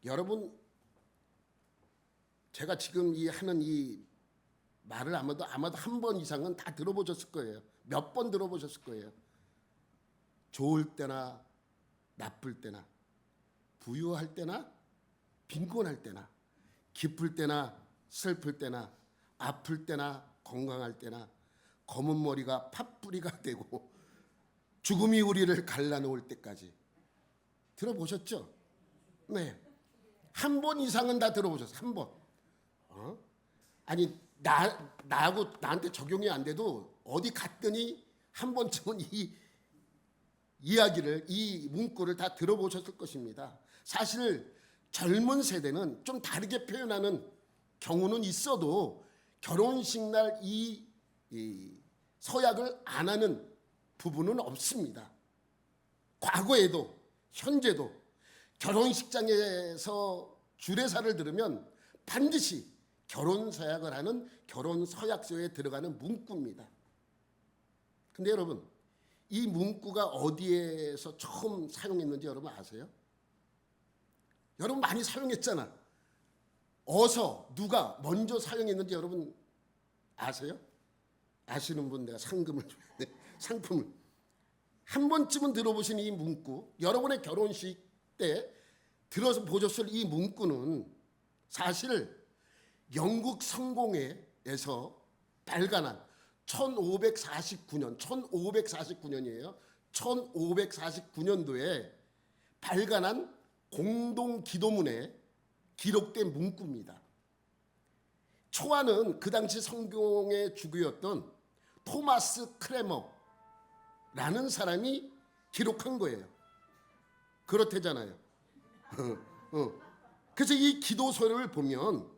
여러분, 제가 지금 하는 이 말을 아마도 한 번 이상은 다 들어보셨을 거예요. 몇 번 들어보셨을 거예요. 좋을 때나 나쁠 때나, 부유할 때나 빈곤할 때나, 기쁠 때나 슬플 때나, 아플 때나 건강할 때나, 검은 머리가 팥뿌리가 되고 죽음이 우리를 갈라놓을 때까지. 들어보셨죠? 네. 한 번 이상은 다 들어보셨어요. 한 번. 아니, 나한테 적용이 안 돼도 어디 갔더니 한 번쯤은 이 이야기를, 이 문구를 다 들어보셨을 것입니다. 사실 젊은 세대는 좀 다르게 표현하는 경우는 있어도 결혼식 날 이 서약을 안 하는 부분은 없습니다. 과거에도 현재도 결혼식장에서 주례사를 들으면 반드시 결혼 서약을 하는 결혼 서약서에 들어가는 문구입니다. 근데 여러분, 이 문구가 어디에서 처음 사용했는지 여러분 아세요? 여러분 많이 사용했잖아. 어서 누가 먼저 사용했는지 여러분 아세요? 아시는 분 내가 상금을 줘야 돼. 상품을. 한 번쯤은 들어보신 이 문구, 여러분의 결혼식 때 들어서 보셨을 이 문구는 사실 영국 성공회에서 발간한 1549년이에요. 1549년도에 발간한 공동 기도문에 기록된 문구입니다. 초안은 그 당시 성공의 주교였던 토마스 크레머라는 사람이 기록한 거예요. 그렇대잖아요. 그래서 이 기도서를 보면,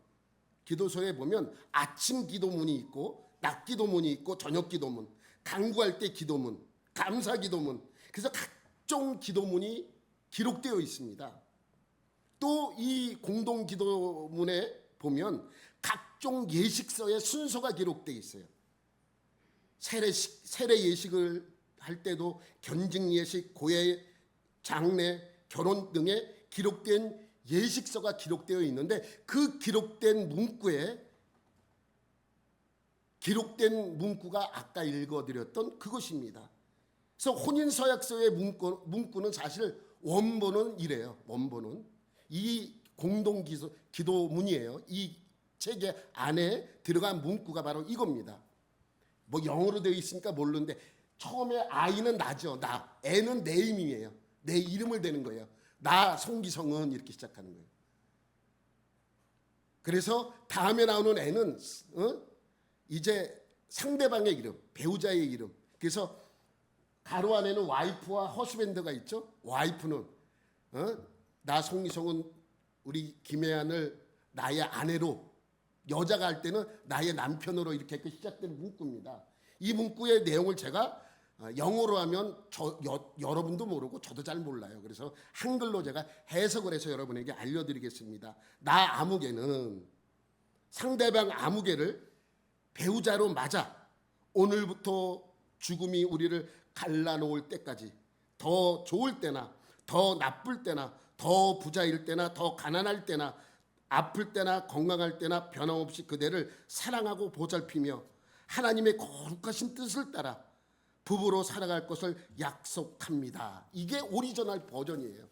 기도서에 보면 아침 기도문이 있고 낮 기도문이 있고 저녁 기도문, 간구할 때 기도문, 감사 기도문, 그래서 각종 기도문이 기록되어 있습니다. 또 이 공동 기도문에 보면 각종 예식서의 순서가 기록되어 있어요. 세례 예식을 할 때도 견직 예식, 고해, 장례, 결혼 등에 기록된 예식서가 기록되어 있는데 그 기록된 문구가 아까 읽어드렸던 그것입니다. 그래서 혼인서약서의 문구는 사실 원본은 이래요. 원본은 이 공동 기도문이에요. 이 책의 안에 들어간 문구가 바로 이겁니다. 뭐 영어로 되어 있으니까 모르는데 처음에 I는 나죠. 나. N은 내 이름이에요. 내 이름을 대는 거예요. 나 송기성은 이렇게 시작하는 거예요. 그래서 다음에 나오는 N은 이제 상대방의 이름, 배우자의 이름. 그래서 가로 안에는 와이프와 허스밴드가 있죠. 와이프는 나 송기성은 우리 김혜안을 나의 아내로, 여자가 할 때는 나의 남편으로 이렇게 시작된 문구입니다. 이 문구의 내용을 제가 영어로 하면 여러분도 모르고 저도 잘 몰라요. 그래서 한글로 제가 해석을 해서 여러분에게 알려드리겠습니다. 나 아무개는 상대방 아무개를 배우자로 맞아 오늘부터 죽음이 우리를 갈라놓을 때까지, 더 좋을 때나 더 나쁠 때나 더 부자일 때나 더 가난할 때나 아플 때나 건강할 때나 변함없이 그대를 사랑하고 보살피며 하나님의 거룩하신 뜻을 따라 부부로 살아갈 것을 약속합니다. 이게 오리지널 버전이에요.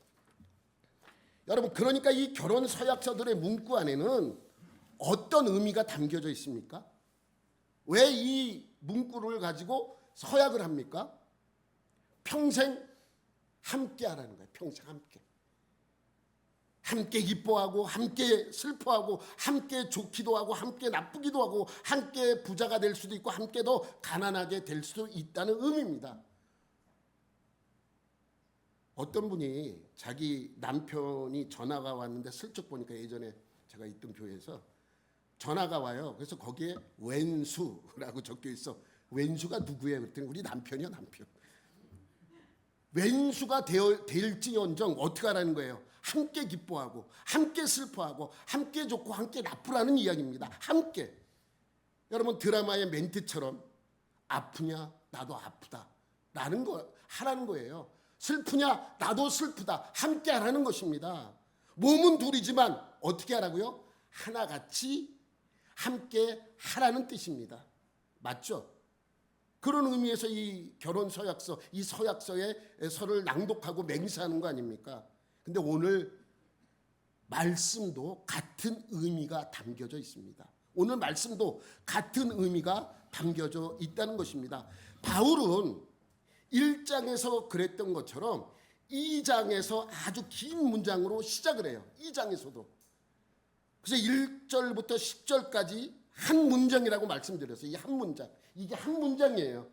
여러분, 그러니까 이 결혼 서약서들의 문구 안에는 어떤 의미가 담겨져 있습니까? 왜 이 문구를 가지고 서약을 합니까? 평생 함께 하라는 거예요. 평생 함께. 함께 기뻐하고 함께 슬퍼하고 함께 좋기도 하고 함께 나쁘기도 하고 함께 부자가 될 수도 있고 함께 더 가난하게 될 수도 있다는 의미입니다. 어떤 분이 자기 남편이 전화가 왔는데 슬쩍 보니까 예전에 제가 있던 교회에서 전화가 와요. 그래서 거기에 왼수라고 적혀 있어. 왼수가 누구예요? 그랬더니 우리 남편이요, 남편. 왼수가 될지언정 어떻게 하라는 거예요? 함께 기뻐하고 함께 슬퍼하고 함께 좋고 함께 나쁘라는 이야기입니다. 함께. 여러분, 드라마의 멘트처럼 아프냐? 나도 아프다 라는 거 하라는 거예요. 슬프냐? 나도 슬프다. 함께 하라는 것입니다. 몸은 둘이지만 어떻게 하라고요? 하나같이 함께 하라는 뜻입니다. 맞죠? 그런 의미에서 이 결혼 서약서, 이 서약서를 낭독하고 맹세하는 거 아닙니까? 근데 오늘 말씀도 같은 의미가 담겨져 있습니다. 오늘 말씀도 같은 의미가 담겨져 있다는 것입니다. 바울은 1장에서 그랬던 것처럼 2장에서 아주 긴 문장으로 시작을 해요. 2장에서도. 그래서 1절부터 10절까지 한 문장이라고 말씀드렸어요. 이 한 문장. 이게 한 문장이에요.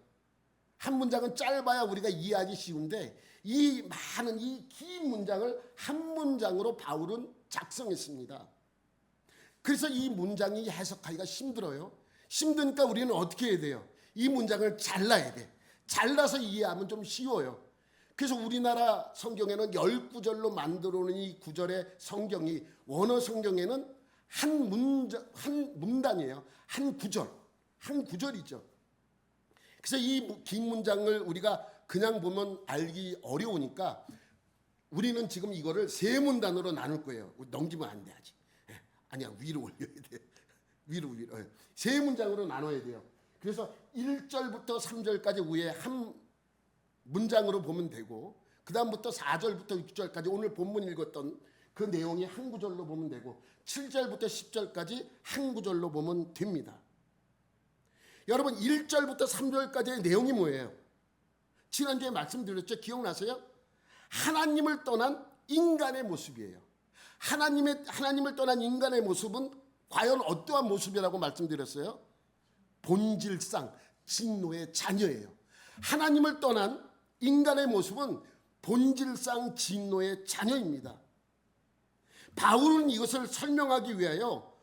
한 문장은 짧아야 우리가 이해하기 쉬운데 이 많은 이 긴 문장을 한 문장으로 바울은 작성했습니다. 그래서 이 문장이 해석하기가 힘들어요. 힘드니까 우리는 어떻게 해야 돼요? 이 문장을 잘라야 돼. 잘라서 이해하면 좀 쉬워요. 그래서 우리나라 성경에는 10구절로 만들어 놓은 이 구절의 성경이 원어 성경에는 한 문단이에요. 한 구절이죠. 그래서 이 긴 문장을 우리가 그냥 보면 알기 어려우니까 우리는 지금 이거를 세 문단으로 나눌 거예요. 넘기면 안 돼 아직. 아니야, 위로 올려야 돼. 위로. 세 문장으로 나눠야 돼요. 그래서 1절부터 3절까지 위에 한 문장으로 보면 되고 그 다음부터 4절부터 6절까지 오늘 본문 읽었던 그 내용이 한 구절로 보면 되고 7절부터 10절까지 한 구절로 보면 됩니다. 여러분 1절부터 3절까지의 내용이 뭐예요? 지난주에 말씀드렸죠? 기억나세요? 하나님을 떠난 인간의 모습이에요. 하나님을 떠난 인간의 모습은 과연 어떠한 모습이라고 말씀드렸어요? 본질상 진노의 자녀예요. 하나님을 떠난 인간의 모습은 본질상 진노의 자녀입니다. 바울은 이것을 설명하기 위하여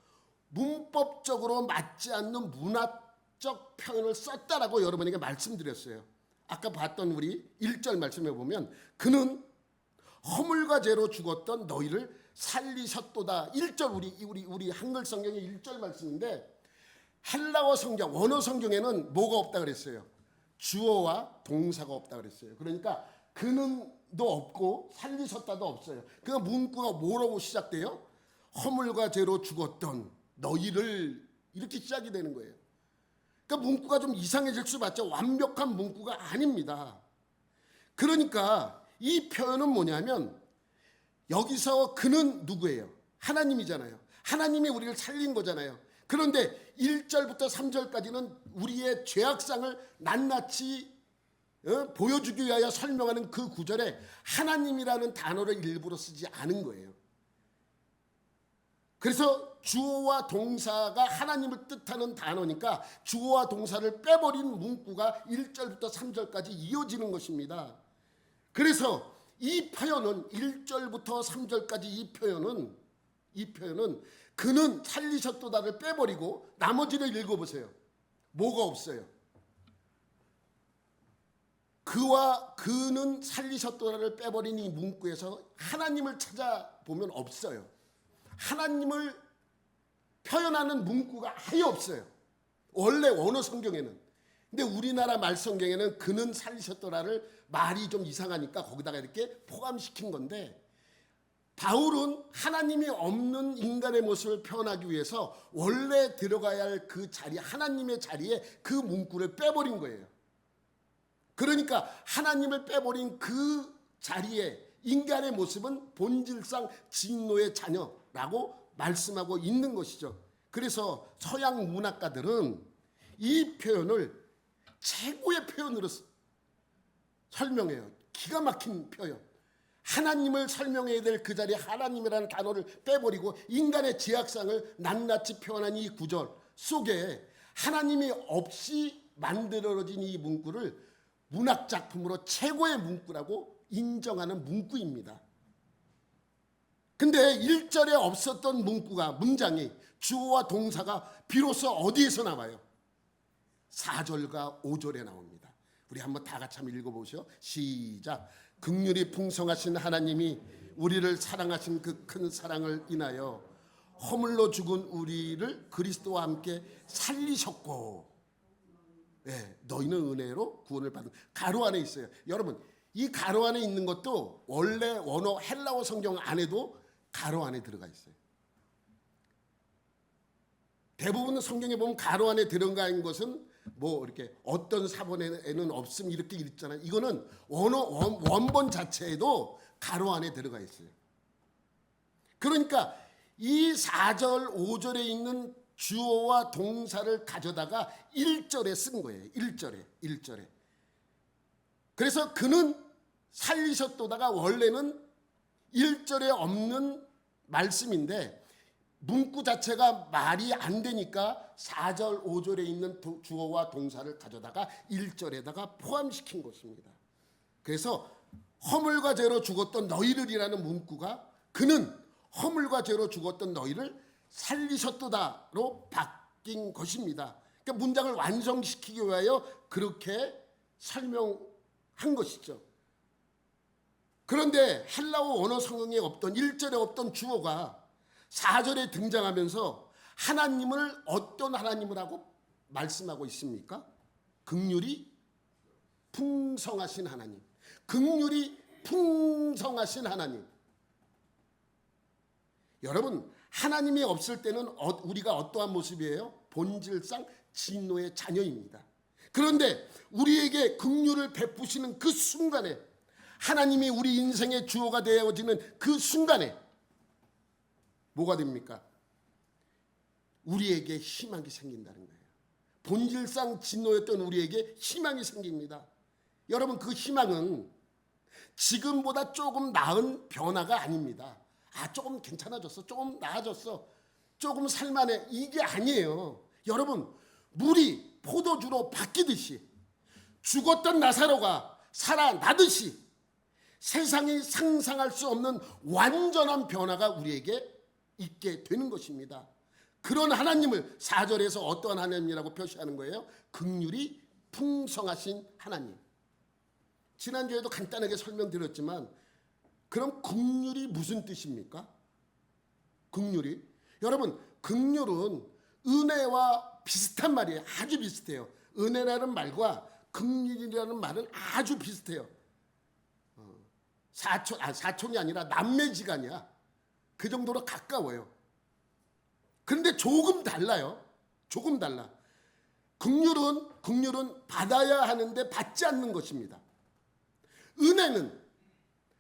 문법적으로 맞지 않는 문화적 표현을 썼다라고 여러분에게 말씀드렸어요. 아까 봤던 우리 1절 말씀해 보면 그는 허물과 죄로 죽었던 너희를 살리셨도다. 1절 우리 한글 성경의 1절 말씀인데 헬라어 성경, 원어 성경에는 뭐가 없다 그랬어요? 주어와 동사가 없다 그랬어요. 그러니까 그는도 없고 살리셨다도 없어요. 그 문구가 뭐라고 시작돼요? 허물과 죄로 죽었던 너희를 이렇게 시작이 되는 거예요. 그러니까 문구가 좀 이상해질 수밖에 완벽한 문구가 아닙니다. 그러니까 이 표현은 뭐냐면 여기서 그는 누구예요? 하나님이잖아요. 하나님이 우리를 살린 거잖아요. 그런데 1절부터 3절까지는 우리의 죄악상을 낱낱이 보여주기 위하여 설명하는 그 구절에 하나님이라는 단어를 일부러 쓰지 않은 거예요. 그래서 주어와 동사가 하나님을 뜻하는 단어니까 주어와 동사를 빼버린 문구가 1절부터 3절까지 이어지는 것입니다. 그래서 이 표현은 1절부터 3절까지 이 표현은 그는 살리셨도다를 빼버리고 나머지를 읽어보세요. 뭐가 없어요? 그는 살리셨도다를 빼버린 이 문구에서 하나님을 찾아보면 없어요. 하나님을 표현하는 문구가 아예 없어요. 원래 원어 성경에는. 근데 우리나라 말 성경에는 그는 살리셨더라를 말이 좀 이상하니까 거기다가 이렇게 포함시킨 건데 바울은 하나님이 없는 인간의 모습을 표현하기 위해서 원래 들어가야 할 그 자리, 하나님의 자리에 그 문구를 빼버린 거예요. 그러니까 하나님을 빼버린 그 자리에 인간의 모습은 본질상 진노의 자녀라고 말씀하고 있는 것이죠. 그래서 서양 문학가들은 이 표현을 최고의 표현으로 설명해요. 기가 막힌 표현. 하나님을 설명해야 될 그 자리에 하나님이라는 단어를 빼버리고 인간의 죄악상을 낱낱이 표현한 이 구절 속에 하나님이 없이 만들어진 이 문구를 문학작품으로 최고의 문구라고 인정하는 문구입니다. 근데 1절에 없었던 문장이 주어와 동사가 비로소 어디에서 나와요? 4절과 5절에 나옵니다. 우리 한번 다 같이 한번 읽어보시죠. 시작. 긍휼이 풍성하신 하나님이 우리를 사랑하신 그 큰 사랑을 인하여 허물로 죽은 우리를 그리스도와 함께 살리셨고 너희는 은혜로 구원을 받은 가로 안에 있어요. 여러분 이 가로 안에 있는 것도 원래 원어 헬라어 성경 안에도 가로 안에 들어가 있어요. 대부분 성경에 보면 가로 안에 들어가 있는 것은 뭐 이렇게 어떤 사본에는 없음 이렇게 읽잖아요. 이거는 원본 자체에도 가로 안에 들어가 있어요. 그러니까 이 4절 5절에 있는 주어와 동사를 가져다가 1절에 쓴 거예요. 1절에. 그래서 그는 살리셨도다가 원래는 1절에 없는 말씀인데 문구 자체가 말이 안 되니까 4절 5절에 있는 주어와 동사를 가져다가 1절에다가 포함시킨 것입니다. 그래서 허물과 죄로 죽었던 너희들이라는 문구가 그는 허물과 죄로 죽었던 너희를 살리셨도다로 바뀐 것입니다. 그러니까 문장을 완성시키기 위하여 그렇게 설명한 것이죠. 그런데 헬라어 원어 성경에 없던 1절에 없던 주어가 4절에 등장하면서 하나님을 어떤 하나님이라고 말씀하고 있습니까? 긍휼이 풍성하신 하나님. 긍휼이 풍성하신 하나님. 여러분, 하나님이 없을 때는 우리가 어떠한 모습이에요? 본질상 진노의 자녀입니다. 그런데 우리에게 긍휼을 베푸시는 그 순간에 하나님이 우리 인생의 주어가 되어지는 그 순간에 뭐가 됩니까? 우리에게 희망이 생긴다는 거예요. 본질상 진노였던 우리에게 희망이 생깁니다. 여러분, 그 희망은 지금보다 조금 나은 변화가 아닙니다. 조금 괜찮아졌어, 조금 나아졌어, 조금 살만해, 이게 아니에요. 여러분, 물이 포도주로 바뀌듯이 죽었던 나사로가 살아나듯이 세상이 상상할 수 없는 완전한 변화가 우리에게 있게 되는 것입니다. 그런 하나님을 4절에서 어떠한 하나님이라고 표시하는 거예요? 긍휼이 풍성하신 하나님. 지난주에도 간단하게 설명드렸지만 그럼 긍휼이 무슨 뜻입니까? 긍휼이 여러분, 긍휼은 은혜와 비슷한 말이에요. 아주 비슷해요. 은혜라는 말과 긍휼이라는 말은 아주 비슷해요. 사촌이 아니라 남매지간이야. 그 정도로 가까워요. 그런데 조금 달라요. 조금 달라. 긍휼은 받아야 하는데 받지 않는 것입니다. 은혜는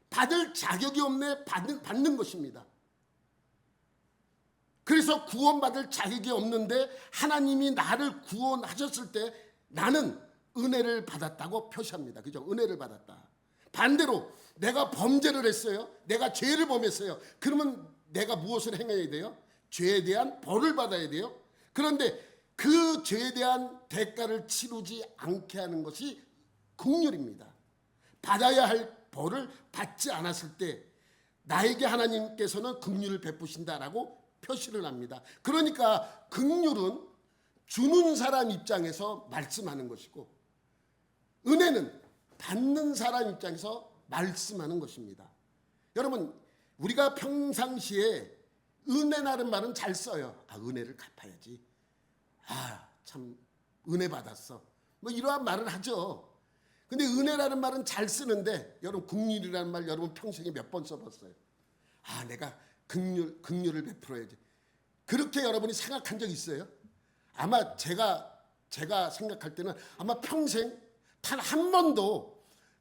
받을 자격이 없네 받는 것입니다. 그래서 구원받을 자격이 없는데 하나님이 나를 구원하셨을 때 나는 은혜를 받았다고 표시합니다. 그죠? 은혜를 받았다. 반대로 내가 범죄를 했어요. 내가 죄를 범했어요. 그러면 내가 무엇을 행해야 돼요? 죄에 대한 벌을 받아야 돼요. 그런데 그 죄에 대한 대가를 치르지 않게 하는 것이 긍휼입니다. 받아야 할 벌을 받지 않았을 때 나에게 하나님께서는 긍휼을 베푸신다라고 표시를 합니다. 그러니까 긍휼은 주는 사람 입장에서 말씀하는 것이고 은혜는 받는 사람 입장에서 말씀하는 것입니다. 여러분, 우리가 평상시에 은혜라는 말은 잘 써요. 은혜를 갚아야지. 참 은혜 받았어. 뭐 이러한 말을 하죠. 근데 은혜라는 말은 잘 쓰는데 여러분, 긍휼이라는 말 여러분 평생에 몇 번 써봤어요? 내가 긍휼을 베풀어야지. 그렇게 여러분이 생각한 적 있어요? 아마 제가 생각할 때는 아마 평생 단 한 번도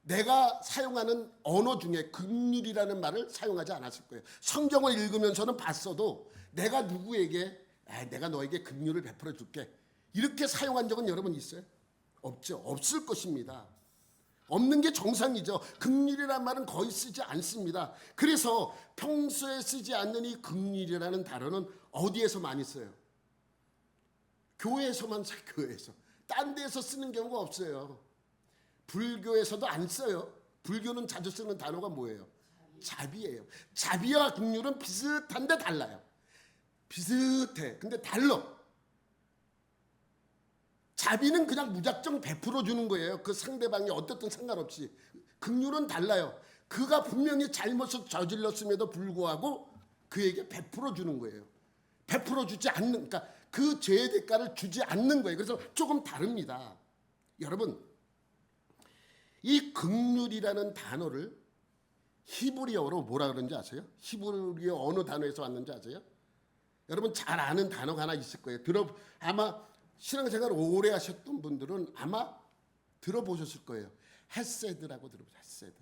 내가 사용하는 언어 중에 긍휼이라는 말을 사용하지 않았을 거예요. 성경을 읽으면서는 봤어도 내가 누구에게 내가 너에게 긍휼을 베풀어 줄게 이렇게 사용한 적은 여러분 있어요? 없죠. 없을 것입니다. 없는 게 정상이죠. 긍휼이라는 말은 거의 쓰지 않습니다. 그래서 평소에 쓰지 않는 이 긍휼이라는 단어는 어디에서 많이 써요? 교회에서만 써요. 교회에서. 딴 데에서 쓰는 경우가 없어요. 불교에서도 안 써요. 불교는 자주 쓰는 단어가 뭐예요? 자비예요. 자비와 긍휼은 비슷한데 달라요. 비슷해. 근데 달라. 자비는 그냥 무작정 베풀어 주는 거예요. 그 상대방이 어떻든 상관없이. 긍휼은 달라요. 그가 분명히 잘못을 저질렀음에도 불구하고 그에게 베풀어 주는 거예요. 베풀어 주지 않는, 그러니까 그 죄의 대가를 주지 않는 거예요. 그래서 조금 다릅니다. 여러분, 이 긍휼이라는 단어를 히브리어로 뭐라 그러는지 아세요? 히브리어 어느 단어에서 왔는지 아세요? 여러분 잘 아는 단어가 하나 있을 거예요. 아마 신앙생활 오래 하셨던 분들은 아마 들어보셨을 거예요. 헤세드라고 들어보세요. 헤세드.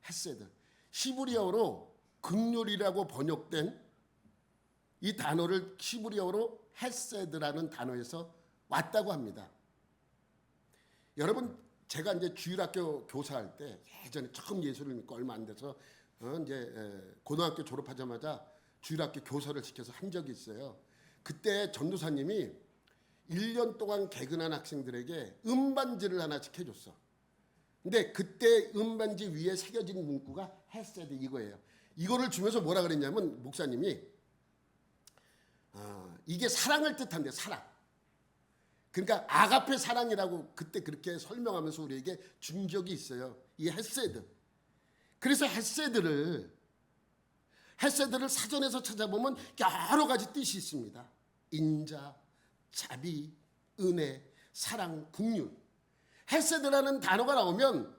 헤세드. 히브리어로 긍휼이라고 번역된 이 단어를 히브리어로 헤세드라는 단어에서 왔다고 합니다. 여러분 제가 이제 주일학교 교사할 때 예전에 처음 예수를 믿고 얼마 안 돼서 이제 고등학교 졸업하자마자 주일학교 교사를 시켜서 한 적이 있어요. 그때 전도사님이 1년 동안 개근한 학생들에게 음반지를 하나씩 해줬어. 근데 그때 음반지 위에 새겨진 문구가 헤세드 이거예요. 이거를 주면서 뭐라 그랬냐면 목사님이 이게 사랑을 뜻한대. 사랑. 그러니까 아가페 사랑이라고 그때 그렇게 설명하면서 우리에게 준 적이 있어요. 이 헤세드. 그래서 헤세드를 사전에서 찾아보면 여러 가지 뜻이 있습니다. 인자, 자비, 은혜, 사랑, 긍휼. 헤세드라는 단어가 나오면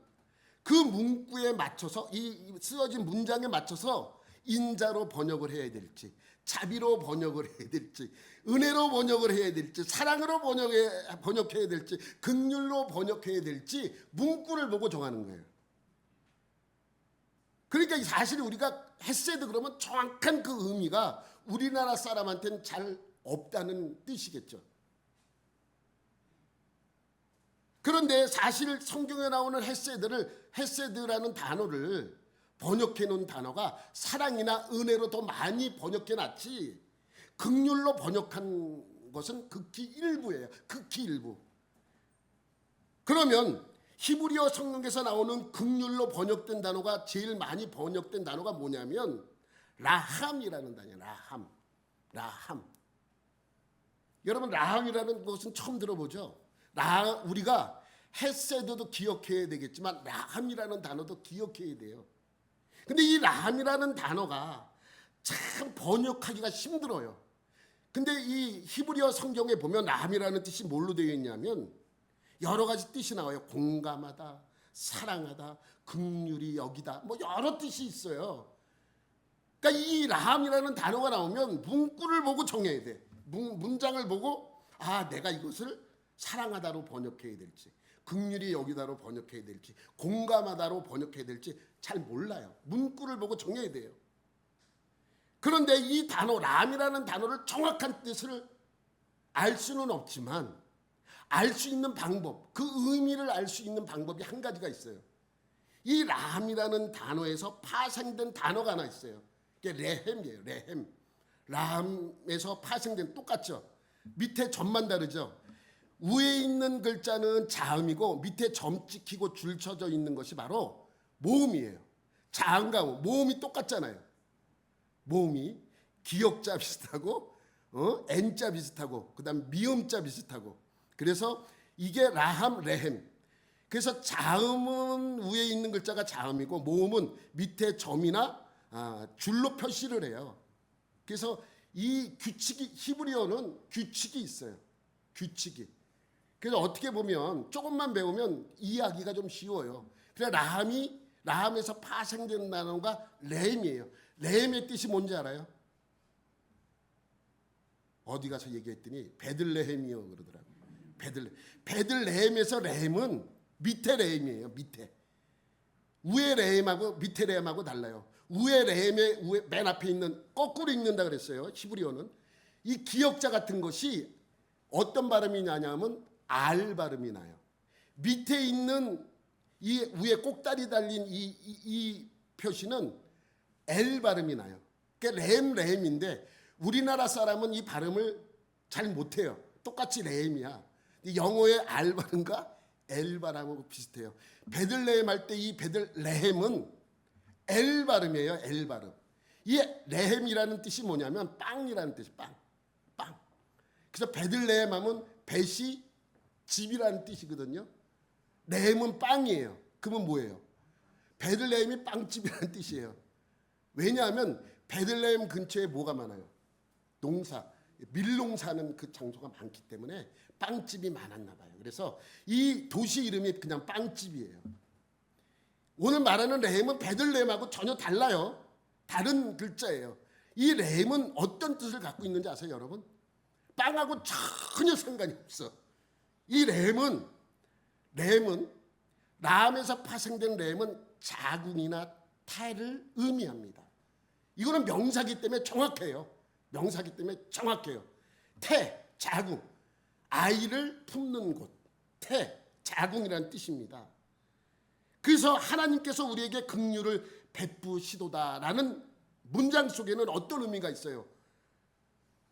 그 문구에 맞춰서 이 쓰여진 문장에 맞춰서 인자로 번역을 해야 될지, 자비로 번역을 해야 될지, 은혜로 번역을 해야 될지, 사랑으로 번역해야 될지, 긍휼로 번역해야 될지 문구를 보고 정하는 거예요. 그러니까 사실 우리가 헤세드 그러면 정확한 그 의미가 우리나라 사람한테는 잘 없다는 뜻이겠죠. 그런데 사실 성경에 나오는 헤세드라는 단어를 번역해 놓은 단어가 사랑이나 은혜로 더 많이 번역해 놨지 긍휼로 번역한 것은 극히 일부예요. 극히 일부. 그러면 히브리어 성경에서 나오는 긍휼로 번역된 단어가 제일 많이 번역된 단어가 뭐냐면 라함이라는 단어예요. 라함. 여러분 라함이라는 것은 처음 들어보죠? 우리가 헤세드도 기억해야 되겠지만 라함이라는 단어도 기억해야 돼요. 근데 이 라함이라는 단어가 참 번역하기가 힘들어요. 근데 이 히브리어 성경에 보면 라함이라는 뜻이 뭘로 되어 있냐면 여러 가지 뜻이 나와요. 공감하다, 사랑하다, 긍휼히 여기다, 뭐 여러 뜻이 있어요. 그러니까 이 라함이라는 단어가 나오면 문구를 보고 정해야 돼. 문장을 보고 내가 이것을 사랑하다로 번역해야 될지, 긍휼히 여기다로 번역해야 될지, 공감하다로 번역해야 될지 잘 몰라요. 문구를 보고 정해야 돼요. 그런데 이 단어 람이라는 단어를 정확한 뜻을 알 수는 없지만 알 수 있는 방법, 그 의미를 알 수 있는 방법이 한 가지가 있어요. 이 람이라는 단어에서 파생된 단어가 하나 있어요. 이게 레헴이에요. 레헴. 람에서 파생된, 똑같죠? 밑에 점만 다르죠? 위에 있는 글자는 자음이고 밑에 점 찍히고 줄 쳐져 있는 것이 바로 모음이에요. 자음과 모음이 똑같잖아요. 모음이 기역자 비슷하고 N자 비슷하고 그다음 미음자 비슷하고 그래서 이게 라함 레헴. 그래서 자음은 위에 있는 글자가 자음이고 모음은 밑에 점이나 줄로 표시를 해요. 그래서 이 규칙이 히브리어는 규칙이 있어요. 규칙이. 그래서 어떻게 보면 조금만 배우면 이해하기가 좀 쉬워요. 그래 라함에서 파생된 단어가 레헴이에요. 레헴의 뜻이 뭔지 알아요? 어디 가서 얘기했더니 베들레헴이요 그러더라고요. 베들레헴에서 레헴은 밑에 레헴이에요. 밑에. 위에 레헴하고 밑에 레헴하고 달라요. 위에 레헴의 맨 앞에 있는 거꾸로 읽는다 그랬어요. 히브리어는. 이 기역자 같은 것이 어떤 발음이 나냐면 알 발음이 나요. 밑에 있는 이 위에 꼭다리 달린 이 표시는 엘 발음이 나요. 그러니까 레헴인데 우리나라 사람은 이 발음을 잘 못해요. 똑같이 레헴이야. 영어의 알 발음과 엘 발음하고 비슷해요. 베들레헴 할 때 이 베들레헴은 엘 발음이에요. 엘 발음. 이 레헴이라는 뜻이 뭐냐면 빵이라는 뜻이 빵. 그래서 베들레헴 하면 벳이 집이라는 뜻이거든요. 레헴은 빵이에요. 그러면 뭐예요? 베들레헴이 빵집이라는 뜻이에요. 왜냐하면 베들레헴 근처에 뭐가 많아요? 농사, 밀농사는 그 장소가 많기 때문에 빵집이 많았나 봐요. 그래서 이 도시 이름이 그냥 빵집이에요. 오늘 말하는 램은 베들레헴하고 전혀 달라요. 다른 글자예요. 이 램은 어떤 뜻을 갖고 있는지 아세요, 여러분? 빵하고 전혀 상관이 없어. 이 램은 람에서 파생된 램은 자궁이나胎를 의미합니다. 이거는 명사기 때문에 정확해요. 명사기 때문에 정확해요. 태, 자궁, 아이를 품는 곳, 태, 자궁이라는 뜻입니다. 그래서 하나님께서 우리에게 긍휼을 베푸시도다라는 문장 속에는 어떤 의미가 있어요?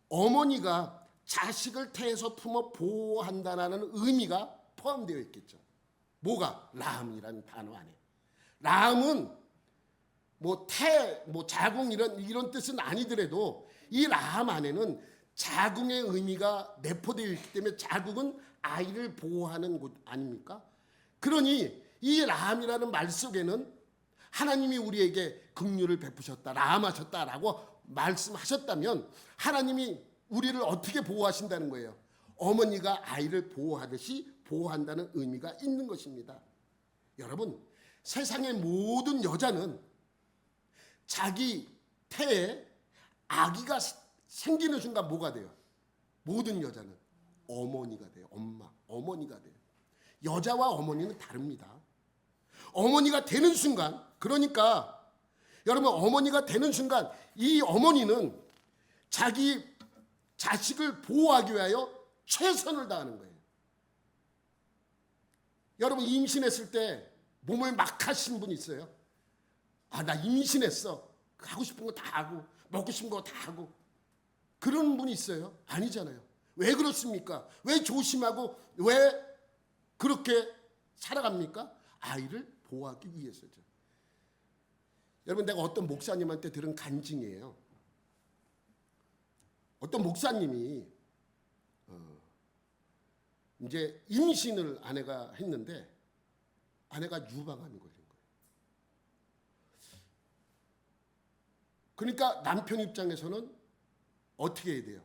어머니가 자식을 태에서 품어 보호한다는 의미가 포함되어 있겠죠. 뭐가? 라함이라는 단어 안에. 라함은 뭐 태, 뭐 자궁 이런 뜻은 아니더라도 이 라함 안에는 자궁의 의미가 내포되어 있기 때문에 자궁은 아이를 보호하는 곳 아닙니까? 그러니 이 라함이라는 말 속에는 하나님이 우리에게 긍휼을 베푸셨다, 라함하셨다라고 말씀하셨다면 하나님이 우리를 어떻게 보호하신다는 거예요? 어머니가 아이를 보호하듯이 보호한다는 의미가 있는 것입니다. 여러분, 세상의 모든 여자는 자기 태에 아기가 생기는 순간 뭐가 돼요? 모든 여자는 어머니가 돼요. 어머니가 돼요. 여자와 어머니는 다릅니다. 어머니가 되는 순간, 그러니까 여러분 어머니가 되는 순간 이 어머니는 자기 자식을 보호하기 위하여 최선을 다하는 거예요. 여러분 임신했을 때 몸을 막 하신 분 있어요? 아, 나 임신했어. 하고 싶은 거 다 하고 먹고 싶은 거 다 하고 그런 분이 있어요? 아니잖아요. 왜 그렇습니까? 왜 조심하고 왜 그렇게 살아갑니까? 아이를 보호하기 위해서죠. 여러분, 내가 어떤 목사님한테 들은 간증이에요. 어떤 목사님이 이제 임신을 아내가 했는데 아내가 유방암이 걸린 거예요. 그러니까 남편 입장에서는 어떻게 해야 돼요?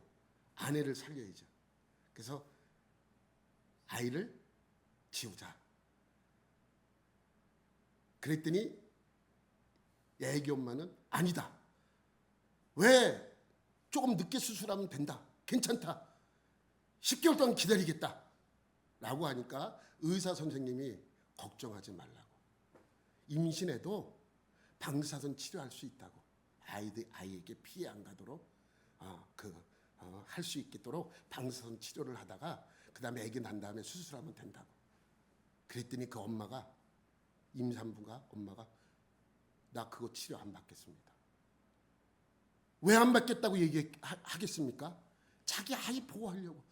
아내를 살려야죠. 그래서 아이를 지우자. 그랬더니 애기 엄마는 아니다. 왜? 조금 늦게 수술하면 된다. 괜찮다. 10개월 동안 기다리겠다. 라고 하니까 의사 선생님이 걱정하지 말라고. 임신해도 방사선 치료할 수 있다고. 아이에게 피해 안 가도록 할 수 있도록 방사선 치료를 하다가 그 다음에 아기 난 다음에 수술하면 된다고. 그랬더니 그 엄마가 임산부가 엄마가 나 그거 치료 안 받겠습니다. 왜 안 받겠다고 얘기하겠습니까? 자기 아이 보호하려고.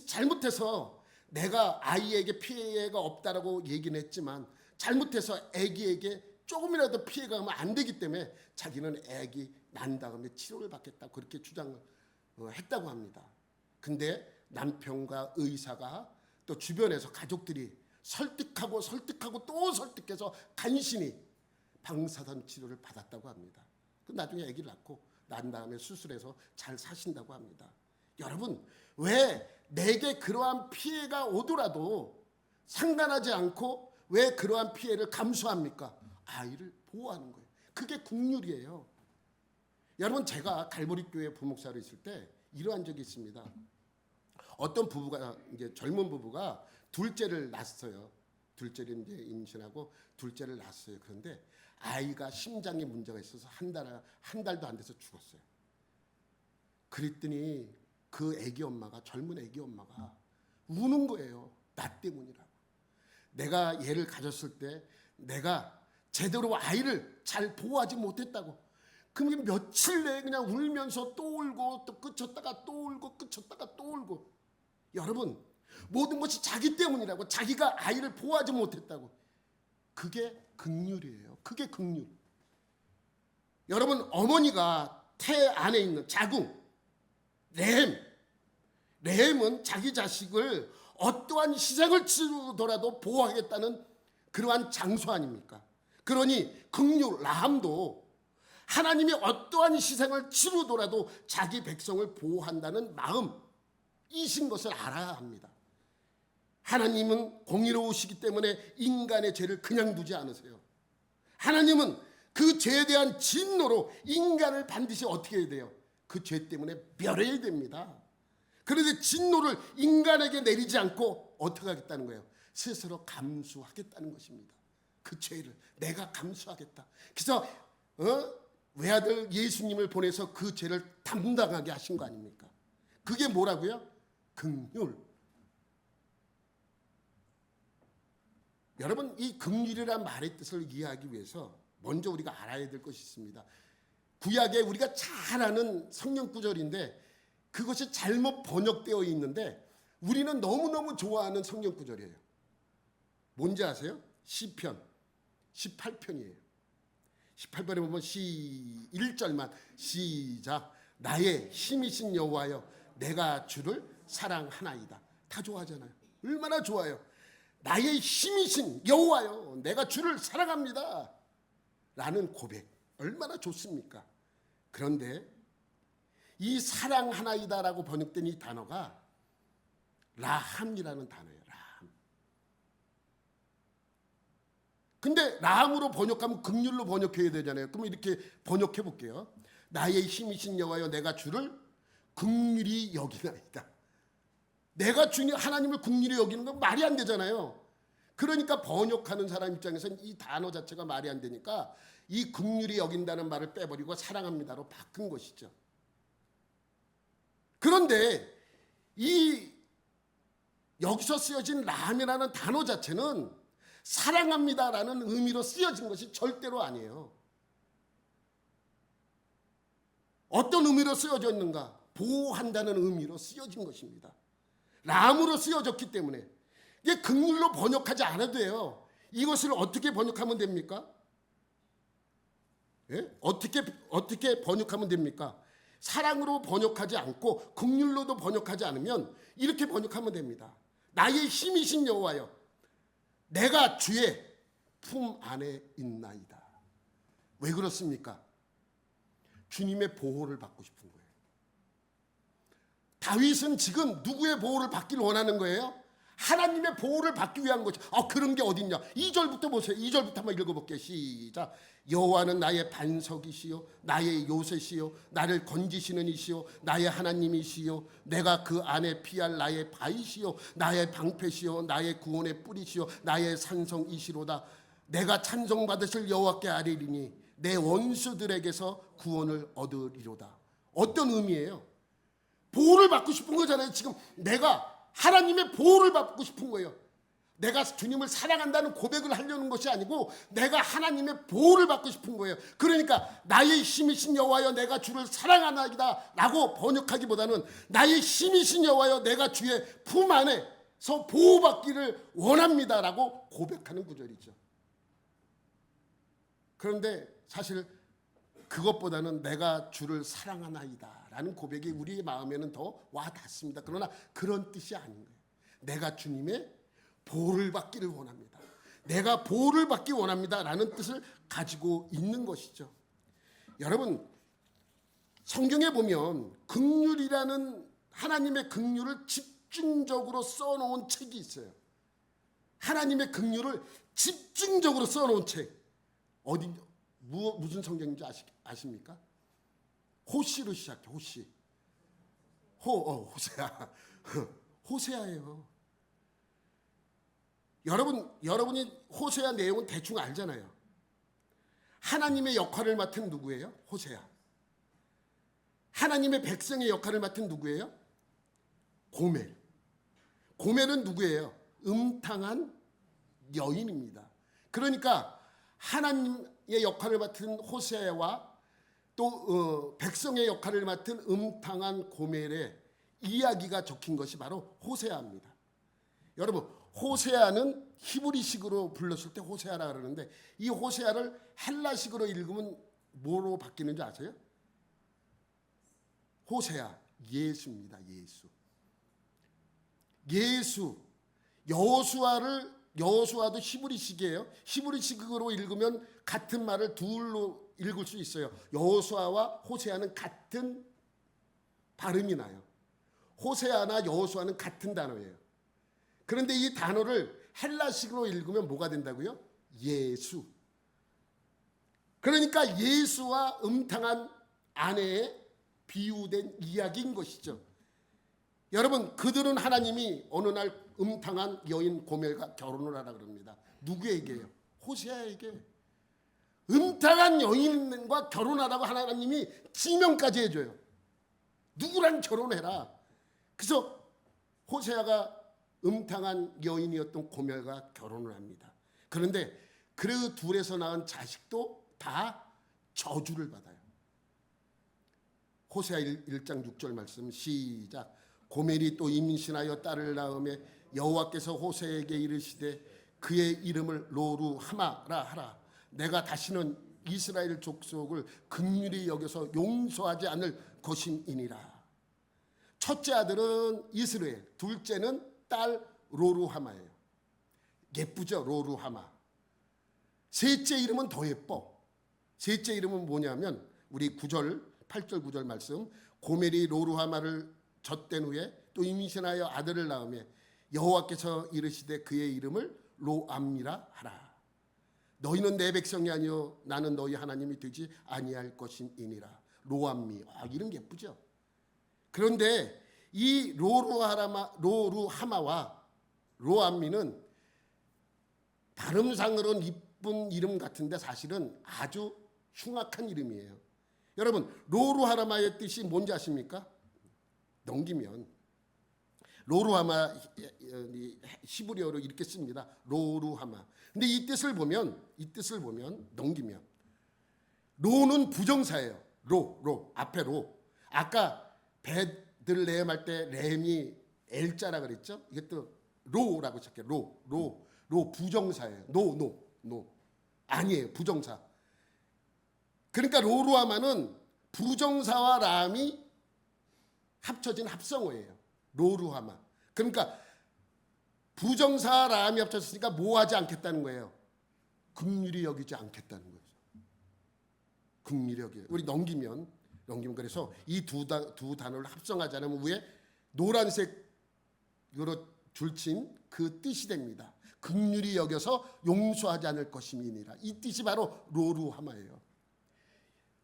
잘못해서 내가 아이에게 피해가 없다라고 얘기는 했지만 잘못해서 아기에게 조금이라도 피해가 가면 안 되기 때문에 자기는 아기 난 다음에 치료를 받겠다 그렇게 주장을 했다고 합니다. 근데 남편과 의사가 또 주변에서 가족들이 설득하고 또 설득해서 간신히 방사선 치료를 받았다고 합니다. 나중에 아기를 낳고 난 다음에 수술해서 잘 사신다고 합니다. 여러분, 왜 내게 그러한 피해가 오더라도 상관하지 않고 왜 그러한 피해를 감수합니까? 아이를 보호하는 거예요. 그게 국률이에요. 여러분, 제가 갈보리 교회 부목사로 있을 때 이러한 적이 있습니다. 어떤 부부가 이제 젊은 부부가 둘째를 낳았어요. 둘째를 이제 임신하고 둘째를 낳았어요. 그런데 아이가 심장에 문제가 있어서 한 달도 안 돼서 죽었어요. 그랬더니 그 애기 엄마가 젊은 애기 엄마가 우는 거예요. 나 때문이라고. 내가 얘를 가졌을 때 내가 제대로 아이를 잘 보호하지 못했다고. 그럼 며칠 내에 그냥 울면서 또 울고 또 끝쳤다가 또 울고 끝쳤다가 또 울고. 여러분, 모든 것이 자기 때문이라고. 자기가 아이를 보호하지 못했다고. 그게 긍휼이에요. 그게 긍휼. 여러분, 어머니가 태 안에 있는 자궁, 렘은 자기 자식을 어떠한 희생을 치르더라도 보호하겠다는 그러한 장소 아닙니까? 그러니 긍휼, 라함도 하나님이 어떠한 희생을 치르더라도 자기 백성을 보호한다는 마음이신 것을 알아야 합니다. 하나님은 공의로우시기 때문에 인간의 죄를 그냥 두지 않으세요. 하나님은 그 죄에 대한 진노로 인간을 반드시 어떻게 해야 돼요? 그 죄 때문에 멸해야 됩니다. 그런데 진노를 인간에게 내리지 않고 어떻게 하겠다는 거예요? 스스로 감수하겠다는 것입니다. 그 죄를 내가 감수하겠다. 그래서 외아들 예수님을 보내서 그 죄를 담당하게 하신 거 아닙니까? 그게 뭐라고요? 긍휼. 여러분, 이 긍휼이란 말의 뜻을 이해하기 위해서 먼저 우리가 알아야 될 것이 있습니다. 구약에 우리가 잘 아는 성경 구절인데 그것이 잘못 번역되어 있는데 우리는 너무너무 좋아하는 성경 구절이에요. 뭔지 아세요? 시편 18편이에요. 18편에 보면 1절만 시작. 나의 힘이신 여호와여 내가 주를 사랑하나이다. 다 좋아하잖아요. 얼마나 좋아요. 나의 힘이신 여호와여 내가 주를 사랑합니다 라는 고백 얼마나 좋습니까? 그런데 이 사랑하나이다라고 번역된 이 단어가 라함이라는 단어예요. 라함. 근데 라함으로 번역하면 긍휼로 번역해야 되잖아요. 그럼 이렇게 번역해 볼게요. 나의 힘이신 여호와여 내가 주를 긍휼히 여기나이다. 내가 주님 하나님을 긍휼히 여기는 건 말이 안 되잖아요. 그러니까 번역하는 사람 입장에서는 이 단어 자체가 말이 안 되니까 이 긍휼히 여긴다는 말을 빼버리고 사랑합니다로 바꾼 것이죠. 그런데 이 여기서 쓰여진 라함이라는 단어 자체는 사랑합니다라는 의미로 쓰여진 것이 절대로 아니에요. 어떤 의미로 쓰여져 있는가? 보호한다는 의미로 쓰여진 것입니다. 라함으로 쓰여졌기 때문에 이게 긍휼로 번역하지 않아도 돼요. 이것을 어떻게 번역하면 됩니까? 예? 어떻게 번역하면 됩니까? 사랑으로 번역하지 않고 긍휼로도 번역하지 않으면 이렇게 번역하면 됩니다. 나의 힘이신 여호와여 내가 주의 품 안에 있나이다. 왜 그렇습니까? 주님의 보호를 받고 싶은 거예요. 다윗은 지금 누구의 보호를 받기를 원하는 거예요? 하나님의 보호를 받기 위한 거죠. 그런 게 어딨냐? 2절부터 보세요. 2절부터 한번 읽어볼게요. 시작. 여호와는 나의 반석이시요 나의 요새시요 나를 건지시는 이시요 나의 하나님이시요 내가 그 안에 피할 나의 바위시요 나의 방패시요 나의 구원의 뿌리시요 나의 산성이시로다. 내가 찬송받으실 여호와께 아뢰리니 내 원수들에게서 구원을 얻으리로다. 어떤 의미예요? 보호를 받고 싶은 거잖아요. 지금 내가 하나님의 보호를 받고 싶은 거예요. 내가 주님을 사랑한다는 고백을 하려는 것이 아니고 내가 하나님의 보호를 받고 싶은 거예요. 그러니까 나의 힘이신 여호와여 내가 주를 사랑하나이다 라고 번역하기보다는 나의 힘이신 여호와여 내가 주의 품 안에서 보호받기를 원합니다 라고 고백하는 구절이죠. 그런데 사실 그것보다는 내가 주를 사랑하나이다 라는 고백이 우리의 마음에는 더 와닿습니다. 그러나 그런 뜻이 아닌 거예요. 내가 주님의 보호를 받기를 원합니다. 내가 보호를 받기 원합니다 라는 뜻을 가지고 있는 것이죠. 여러분 성경에 보면 긍휼이라는 하나님의 긍휼을 집중적으로 써놓은 책이 있어요. 하나님의 긍휼을 집중적으로 써놓은 책 어디 무슨 성경인지 아십니까? 호시로 시작해. 호시. 호세아. 호세아예요. 여러분이 호세아 내용은 대충 알잖아요. 하나님의 역할을 맡은 누구예요? 호세아. 하나님의 백성의 역할을 맡은 누구예요? 고멜. 고멜은 누구예요? 음탕한 여인입니다. 그러니까 하나님의 역할을 맡은 호세아와 또 백성의 역할을 맡은 음탕한 고멜의 이야기가 적힌 것이 바로 호세아입니다. 여러분 호세아는 히브리식으로 불렀을 때 호세아라 그러는데 이 호세아를 헬라식으로 읽으면 뭐로 바뀌는지 아세요? 호세아 예수입니다. 예수. 여호수아도 히브리식이에요. 히브리식으로 읽으면 같은 말을 둘로 읽을 수 있어요. 여호수아와 호세아는 같은 발음이 나요. 호세아나 여호수아는 같은 단어예요. 그런데 이 단어를 헬라식으로 읽으면 뭐가 된다고요? 예수. 그러니까 예수와 음탕한 아내의 비유된 이야기인 것이죠. 여러분, 그들은 하나님이 어느 날 음탕한 여인 고멜과 결혼을 하라 그럽니다. 누구에게요? 호세아에게. 음탕한 여인과 결혼하라고 하나님이 지명까지 해줘요. 누구랑 결혼해라. 그래서 호세아가 음탕한 여인이었던 고멜과 결혼을 합니다. 그런데 그 둘에서 낳은 자식도 다 저주를 받아요. 호세아 1장 6절 말씀 시작. 고멜이 또 임신하여 딸을 낳음에 여호와께서 호세아에게 이르시되 그의 이름을 로루하마라 하라. 내가 다시는 이스라엘 족속을 긍휼히 여겨서 용서하지 않을 것임이니라. 첫째 아들은 이스라엘, 둘째는 딸 로루하마예요. 예쁘죠, 로루하마. 셋째 이름은 더 예뻐. 셋째 이름은 뭐냐면 우리 8절 9절 말씀. 고멜이 로루하마를 젖된 후에 또 임신하여 아들을 낳으며 여호와께서 이르시되 그의 이름을 로암미라 하라. 너희는 내 백성이 아니요 나는 너희 하나님이 되지 아니할 것이니라. 로암미. 이름 예쁘죠. 그런데 이 로루하마와 로암미는 발음상으로는 이쁜 이름 같은데 사실은 아주 흉악한 이름이에요. 여러분, 로루하마의 뜻이 뭔지 아십니까? 넘기면 로루하마 히브리어로 이렇게 씁니다. 로루하마. 근데 이 뜻을 보면 넘기면 로는 부정사예요. 로 앞에 로. 아까 베들레헴 할 때 렘이 엘자라 그랬죠? 이것도 로라고 시작해요. 로 부정사예요. 노 아니에요. 부정사. 그러니까 로루하마는 부정사와 람이 합쳐진 합성어예요. 로루하마. 그러니까 부정사와 람이 합쳐졌으니까 뭐 하지 않겠다는 거예요? 긍휼히 여기지 않겠다는 거죠. 긍휼히 여기. 우리 넘기면 그래서 이 두 단어를 합성하지 않으면 위에 노란색으로 줄친 그 뜻이 됩니다. 긍휼히 여겨서 용서하지 않을 것임이니라. 이 뜻이 바로 로루하마예요.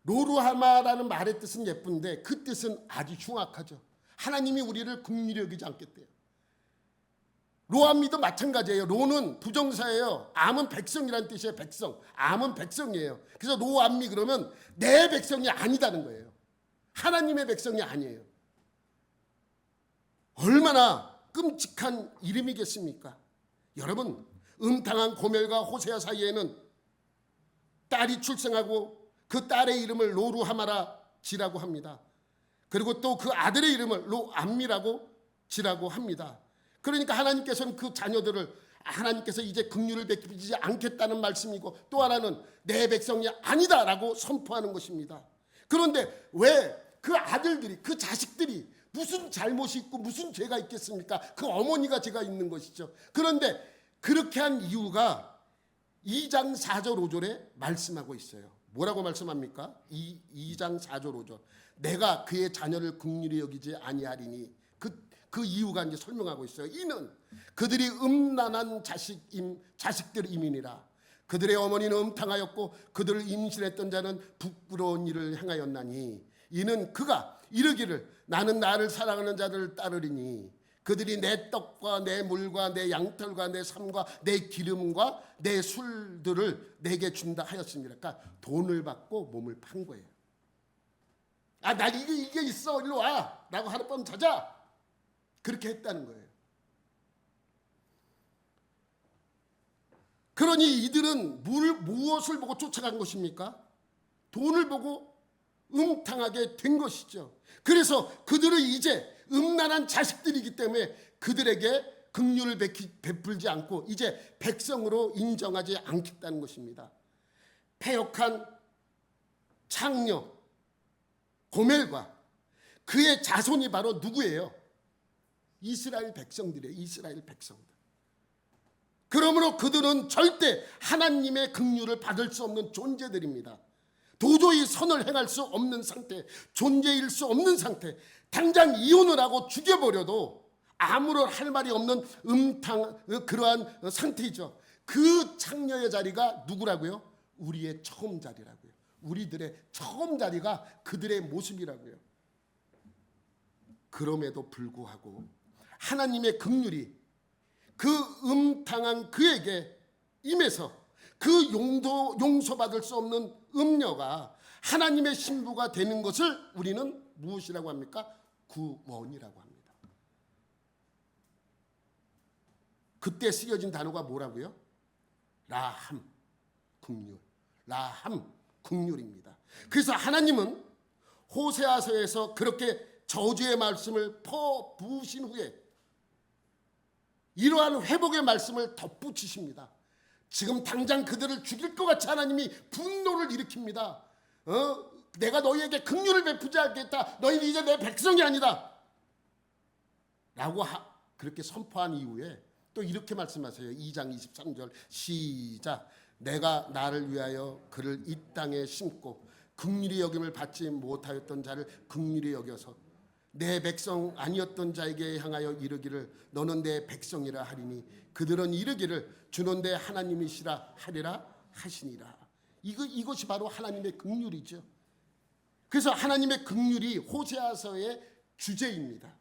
로루하마라는 말의 뜻은 예쁜데 그 뜻은 아주 흉악하죠. 하나님이 우리를 긍휼히 여기지 않겠대요. 로암미도 마찬가지예요. 로는 부정사예요. 암은 백성이라는 뜻이에요. 백성. 암은 백성이에요. 그래서 로암미 그러면 내 백성이 아니다는 거예요. 하나님의 백성이 아니에요. 얼마나 끔찍한 이름이겠습니까? 여러분, 음탕한 고멜과 호세아 사이에는 딸이 출생하고 그 딸의 이름을 로루하마라 지라고 합니다. 그리고 또 그 아들의 이름을 로암미라고 지라고 합니다. 그러니까 하나님께서는 그 자녀들을 하나님께서 이제 긍휼을 베푸지 않겠다는 말씀이고 또 하나는 내 백성이 아니다라고 선포하는 것입니다. 그런데 왜 그 아들들이 그 자식들이 무슨 잘못이 있고 무슨 죄가 있겠습니까? 그 어머니가 죄가 있는 것이죠. 그런데 그렇게 한 이유가 2장 4절 5절에 말씀하고 있어요. 뭐라고 말씀합니까? 2장 4절 5절. 내가 그의 자녀를 긍휼히 여기지 아니하리니 그 이유가 이제 설명하고 있어요. 이는 그들이 음란한 자식들임이니라. 그들의 어머니는 음탕하였고 그들을 임신했던 자는 부끄러운 일을 행하였나니 이는 그가 이르기를 나는 나를 사랑하는 자들을 따르리니 그들이 내 떡과 내 물과 내 양털과 내 삶과 내 기름과 내 술들을 내게 준다 하였습니다. 그러니까 돈을 받고 몸을 판 거예요. 나 이게 있어 일로 와 라고 하룻밤 자자 그렇게 했다는 거예요. 그러니 이들은 무엇을 보고 쫓아간 것입니까? 돈을 보고 음탕하게 된 것이죠. 그래서 그들은 이제 음란한 자식들이기 때문에 그들에게 긍휼을 베풀지 않고 이제 백성으로 인정하지 않겠다는 것입니다. 패역한 창녀 고멜과 그의 자손이 바로 누구예요? 이스라엘 백성들이에요. 이스라엘 백성들. 그러므로 그들은 절대 하나님의 긍휼을 받을 수 없는 존재들입니다. 도저히 선을 행할 수 없는 상태, 존재일 수 없는 상태, 당장 이혼을 하고 죽여버려도 아무런 할 말이 없는 그러한 상태이죠. 그 창녀의 자리가 누구라고요? 우리의 처음 자리라고요. 우리들의 처음 자리가 그들의 모습이라고요. 그럼에도 불구하고 하나님의 긍휼이 그 음탕한 그에게 임해서 그 용서받을 수 없는 음녀가 하나님의 신부가 되는 것을 우리는 무엇이라고 합니까? 구원이라고 합니다. 그때 쓰여진 단어가 뭐라고요? 라함, 긍휼. 라함, 긍휼입니다. 그래서 하나님은 호세아서에서 그렇게 저주의 말씀을 퍼부으신 후에 이러한 회복의 말씀을 덧붙이십니다. 지금 당장 그들을 죽일 것 같이 하나님이 분노를 일으킵니다. 내가 너희에게 긍휼을 베푸지 않겠다. 너희는 이제 내 백성이 아니다. 라고 그렇게 선포한 이후에 또 이렇게 말씀하세요. 2장 23절 시작. 내가 나를 위하여 그를 이 땅에 심고 긍휼히 여김을 받지 못하였던 자를 긍휼히 여겨서 내 백성 아니었던 자에게 향하여 이르기를 너는 내 백성이라 하리니 그들은 이르기를 주는 내 하나님이시라 하리라 하시니라. 이것이 바로 하나님의 긍휼이죠. 그래서 하나님의 긍휼이 호세아서의 주제입니다.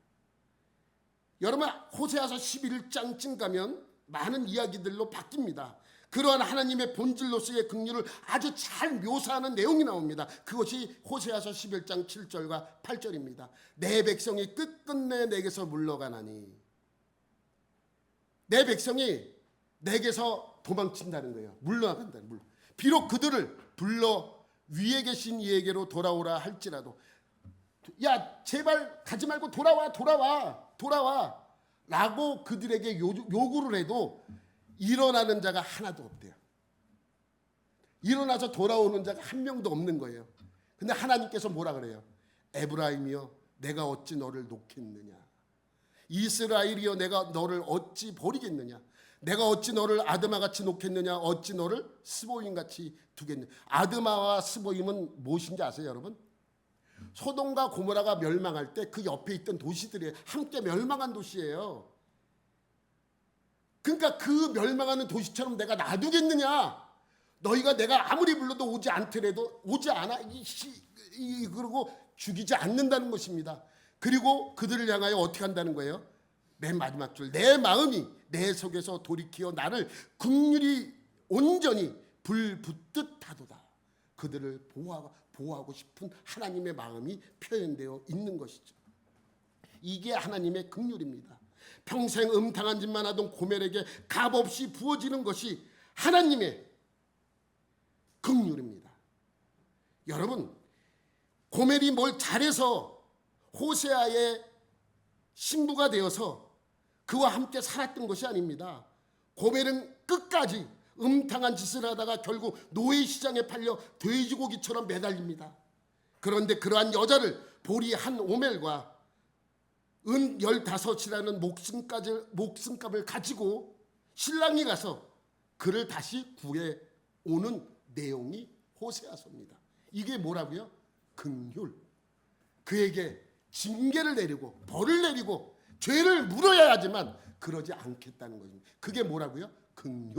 여러분 호세아서 11장쯤 가면 많은 이야기들로 바뀝니다. 그러한 하나님의 본질로서의 긍휼을 아주 잘 묘사하는 내용이 나옵니다. 그것이 호세아서 11장 7절과 8절입니다. 내 백성이 끝끝내 내게서 물러가나니 내 백성이 내게서 도망친다는 거예요. 물러간다. 비록 그들을 불러 위에 계신 이에게로 돌아오라 할지라도 야 제발 가지 말고 돌아와 라고 그들에게 요구를 해도 일어나는 자가 하나도 없대요. 일어나서 돌아오는 자가 한 명도 없는 거예요. 근데 하나님께서 뭐라 그래요? 에브라임이여 내가 어찌 너를 놓겠느냐. 이스라엘이여 내가 너를 어찌 버리겠느냐. 내가 어찌 너를 아드마같이 놓겠느냐. 어찌 너를 스보임같이 두겠느냐. 아드마와 스보임은 무엇인지 아세요 여러분? 소돔과 고모라가 멸망할 때 그 옆에 있던 도시들이 함께 멸망한 도시예요. 그러니까 그 멸망하는 도시처럼 내가 놔두겠느냐. 너희가 내가 아무리 불러도 오지 않더라도 오지 않아. 그러고 죽이지 않는다는 것입니다. 그리고 그들을 향하여 어떻게 한다는 거예요? 맨 마지막 줄 내 마음이 내 속에서 돌이키어 나를 긍휼히 온전히 불붙듯 하도다. 그들을 보호하고 싶은 하나님의 마음이 표현되어 있는 것이죠. 이게 하나님의 긍휼입니다. 평생 음탕한 짓만 하던 고멜에게 값없이 부어지는 것이 하나님의 긍휼입니다. 여러분 고멜이 뭘 잘해서 호세아의 신부가 되어서 그와 함께 살았던 것이 아닙니다. 고멜은 끝까지 음탕한 짓을 하다가 결국 노예시장에 팔려 돼지고기처럼 매달립니다. 그런데 그러한 여자를 보리 한 오멜과 은 15이라는 목숨값을 가지고 신랑이 가서 그를 다시 구해 오는 내용이 호세아서입니다. 이게 뭐라고요? 긍휼. 그에게 징계를 내리고 벌을 내리고 죄를 물어야 하지만 그러지 않겠다는 것입니다. 그게 뭐라고요? 긍휼.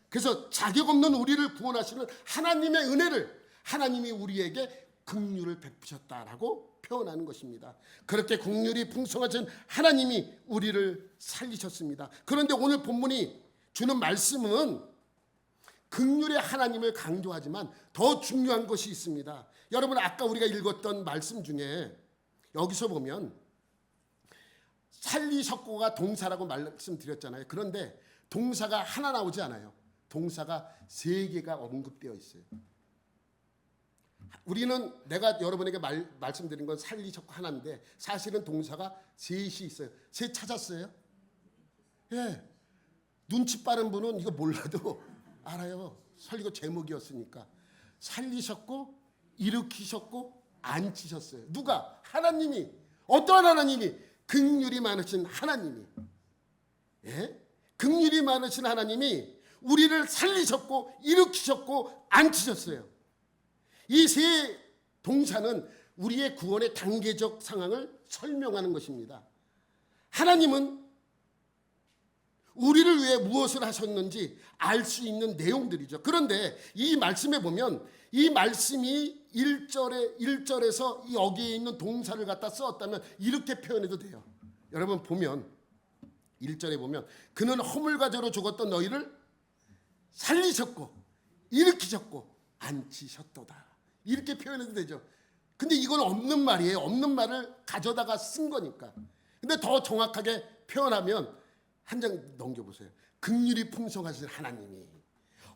그래서 자격 없는 우리를 구원하시는 하나님의 은혜를 하나님이 우리에게 긍휼을 베푸셨다라고 표현하는 것입니다. 그렇게 긍휼이 풍성하신 하나님이 우리를 살리셨습니다. 그런데 오늘 본문이 주는 말씀은 긍휼의 하나님을 강조하지만 더 중요한 것이 있습니다. 여러분 아까 우리가 읽었던 말씀 중에 여기서 보면 살리셨고가 동사라고 말씀드렸잖아요. 그런데 동사가 하나 나오지 않아요. 동사가 3개가 언급되어 있어요. 우리는 내가 여러분에게 말씀드린 건 살리셨고 하나인데 사실은 동사가 셋이 있어요. 셋 찾았어요? 예. 눈치 빠른 분은 이거 몰라도 알아요. 설교 제목이었으니까. 살리셨고 일으키셨고 앉히셨어요. 누가? 하나님이. 어떠한 하나님이? 긍휼이 많으신 하나님이. 예? 긍휼이 많으신 하나님이 우리를 살리셨고 일으키셨고 앉히셨어요. 이 세 동사는 우리의 구원의 단계적 상황을 설명하는 것입니다. 하나님은 우리를 위해 무엇을 하셨는지 알 수 있는 내용들이죠. 그런데 이 말씀에 보면 이 말씀이 1절에서 여기에 있는 동사를 갖다 썼다면 이렇게 표현해도 돼요. 여러분 보면 1절에 보면 그는 허물과 죄로 죽었던 너희를 살리셨고 일으키셨고 앉히셨도다. 이렇게 표현해도 되죠. 근데 이건 없는 말이에요. 없는 말을 가져다가 쓴 거니까. 근데 더 정확하게 표현하면 한 장 넘겨보세요. 긍휼이 풍성하신 하나님이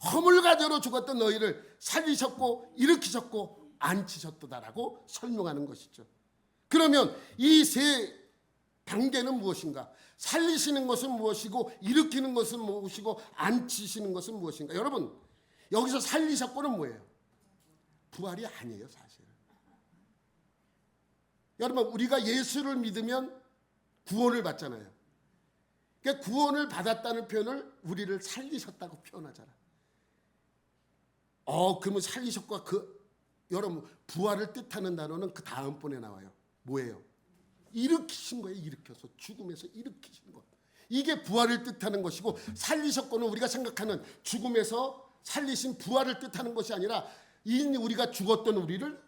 허물과 죄로 죽었던 너희를 살리셨고 일으키셨고 앉히셨도다라고 설명하는 것이죠. 그러면 이 세 단계는 무엇인가? 살리시는 것은 무엇이고 일으키는 것은 무엇이고 앉히시는 것은 무엇인가? 여러분 여기서 살리셨고는 뭐예요? 부활이 아니에요 사실. 여러분 우리가 예수를 믿으면 구원을 받잖아요. 그러니까 구원을 받았다는 표현을 우리를 살리셨다고 표현하잖아. 그러면 살리셨고 여러분 부활을 뜻하는 단어는 그 다음번에 나와요. 뭐예요? 일으키신 거예요. 일으켜서 죽음에서 일으키신 것. 이게 부활을 뜻하는 것이고 살리셨고는 우리가 생각하는 죽음에서 살리신 부활을 뜻하는 것이 아니라 이미 우리가 죽었던 우리를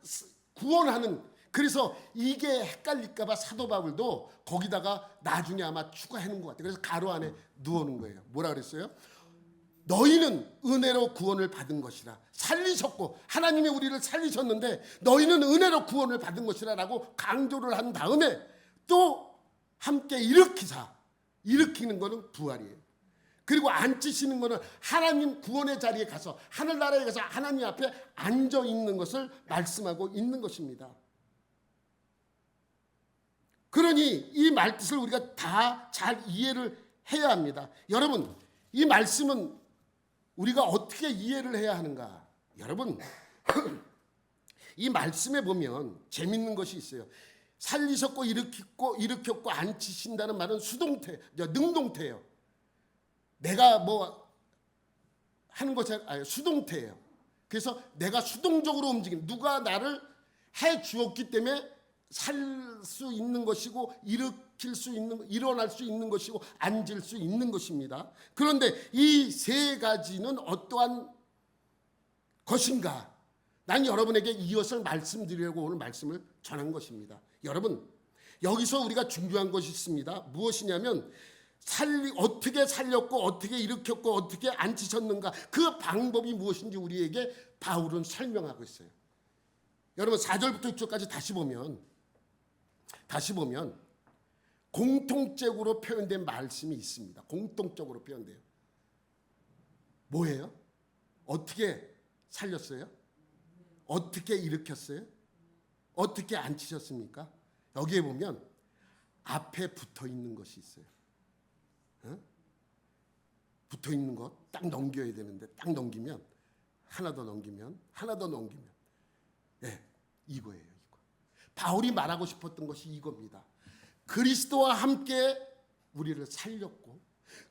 구원하는. 그래서 이게 헷갈릴까 봐 사도 바울도 거기다가 나중에 아마 추가하는 것 같아요. 그래서 가로 안에 누워놓은 거예요. 뭐라 그랬어요? 너희는 은혜로 구원을 받은 것이라. 살리셨고 하나님이 우리를 살리셨는데 너희는 은혜로 구원을 받은 것이라 라고 강조를 한 다음에 또 함께 일으키는 거는 부활이에요. 그리고 앉히시는 거는 하나님 구원의 자리에 가서 하늘나라에 가서 하나님 앞에 앉아 있는 것을 말씀하고 있는 것입니다. 그러니 이 말뜻을 우리가 다 잘 이해를 해야 합니다. 여러분 이 말씀은 우리가 어떻게 이해를 해야 하는가? 여러분 이 말씀에 보면 재밌는 것이 있어요. 살리셨고 일으켰고 앉히신다는 말은 능동태예요. 내가 뭐 하는 것이 아니라 수동태예요. 그래서 내가 수동적으로 움직이는, 누가 나를 해 주었기 때문에 살 수 있는 것이고 일으킬 수 있는, 일어날 수 있는 것이고 앉을 수 있는 것입니다. 그런데 이 세 가지는 어떠한 것인가? 난 여러분에게 이것을 말씀드리려고 오늘 말씀을 전한 것입니다. 여러분 여기서 우리가 중요한 것이 있습니다. 무엇이냐면 어떻게 살렸고 어떻게 일으켰고 어떻게 앉히셨는가, 그 방법이 무엇인지 우리에게 바울은 설명하고 있어요. 여러분 4절부터 6절까지 다시 보면 공통적으로 표현된 말씀이 있습니다. 공통적으로 표현돼요. 뭐예요? 어떻게 살렸어요? 어떻게 일으켰어요? 어떻게 앉히셨습니까? 여기에 보면 앞에 붙어 있는 것이 있어요. 붙어 있는 거 딱 넘겨야 되는데 딱 넘기면 하나 더 넘기면 이거예요. 이거. 바울이 말하고 싶었던 것이 이겁니다. 그리스도와 함께 우리를 살렸고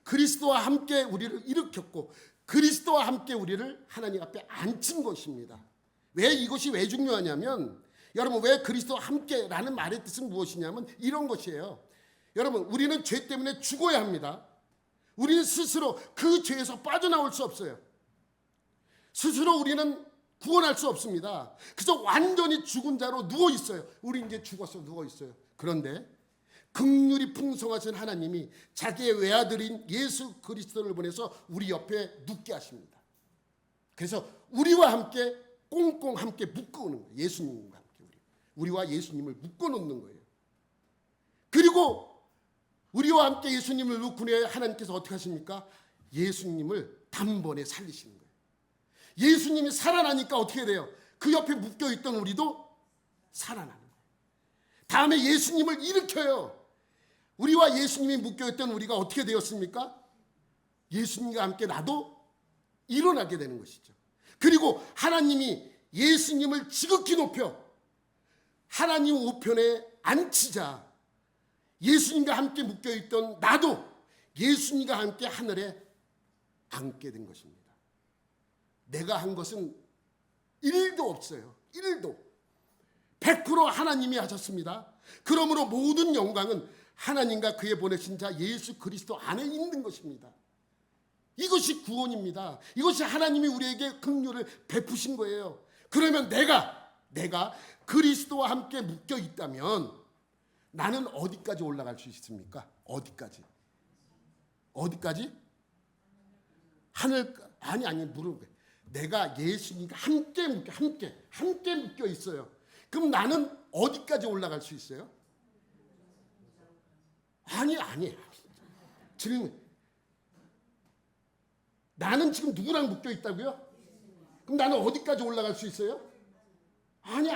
그리스도와 함께 우리를 일으켰고 그리스도와 함께 우리를 하나님 앞에 앉힌 것입니다. 이것이 왜 중요하냐면, 여러분 왜 그리스도와 함께라는 말의 뜻은 무엇이냐면 이런 것이에요. 여러분 우리는 죄 때문에 죽어야 합니다. 우리는 스스로 그 죄에서 빠져나올 수 없어요. 스스로 우리는 구원할 수 없습니다. 그래서 완전히 죽은 자로 누워 있어요. 우리 이제 죽어서 누워 있어요. 그런데 긍휼이 풍성하신 하나님이 자기의 외아들인 예수 그리스도를 보내서 우리 옆에 눕게 하십니다. 그래서 우리와 함께 꽁꽁 함께 묶어놓는 거예요. 예수님과 함께 우리와 예수님을 묶어놓는 거예요. 그리고 우리와 함께 예수님을 놓고 하나님께서 어떻게 하십니까? 예수님을 단번에 살리시는 거예요. 예수님이 살아나니까 어떻게 돼요? 그 옆에 묶여있던 우리도 살아나는 거예요. 다음에 예수님을 일으켜요. 우리와 예수님이 묶여있던 우리가 어떻게 되었습니까? 예수님과 함께 나도 일어나게 되는 것이죠. 그리고 하나님이 예수님을 지극히 높여 하나님 우편에 앉히자 예수님과 함께 묶여있던 나도 예수님과 함께 하늘에 앉게 된 것입니다. 내가 한 것은 1도 없어요. 1도. 100% 하나님이 하셨습니다. 그러므로 모든 영광은 하나님과 그의 보내신 자 예수 그리스도 안에 있는 것입니다. 이것이 구원입니다. 이것이 하나님이 우리에게 긍휼을 베푸신 거예요. 그러면 내가 그리스도와 함께 묶여 있다면 나는 어디까지 올라갈 수 있습니까? 어디까지? 하늘 아니 물은 내가 예수님과 함께 묶여 있어요. 그럼 나는 어디까지 올라갈 수 있어요? 아니. 질문. 나는 지금 누구랑 묶여 있다고요? 그럼 나는 어디까지 올라갈 수 있어요? 아니.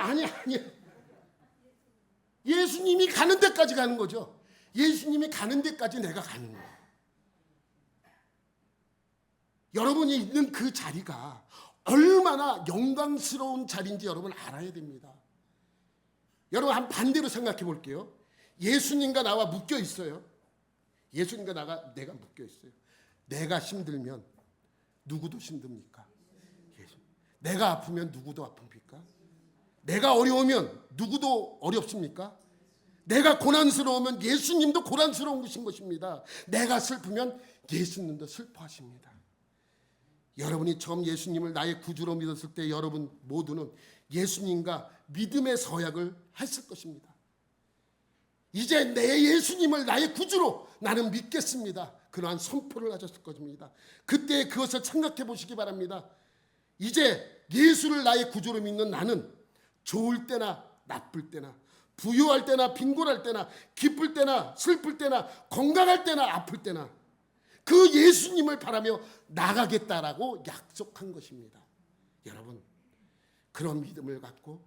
예수님이 가는 데까지 가는 거죠. 예수님이 가는 데까지 내가 가는 거예요. 여러분이 있는 그 자리가 얼마나 영광스러운 자리인지 여러분 알아야 됩니다. 여러분 한 반대로 생각해 볼게요. 예수님과 나와 묶여 있어요. 예수님과 내가 묶여 있어요. 내가 힘들면 누구도 힘듭니까? 내가 아프면 누구도 아픕니까? 내가 어려우면 누구도 어렵습니까? 내가 고난스러우면 예수님도 고난스러운 것입니다. 내가 슬프면 예수님도 슬퍼하십니다. 여러분이 처음 예수님을 나의 구주로 믿었을 때 여러분 모두는 예수님과 믿음의 서약을 했을 것입니다. 이제 내 예수님을 나의 구주로 나는 믿겠습니다. 그러한 선포를 하셨을 것입니다. 그때 그것을 생각해 보시기 바랍니다. 이제 예수를 나의 구주로 믿는 나는 좋을 때나 나쁠 때나 부유할 때나 빈곤할 때나 기쁠 때나 슬플 때나 건강할 때나 아플 때나 그 예수님을 바라며 나가겠다라고 약속한 것입니다. 여러분 그런 믿음을 갖고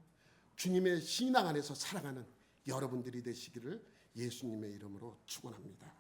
주님의 신앙 안에서 살아가는 여러분들이 되시기를 예수님의 이름으로 축원합니다.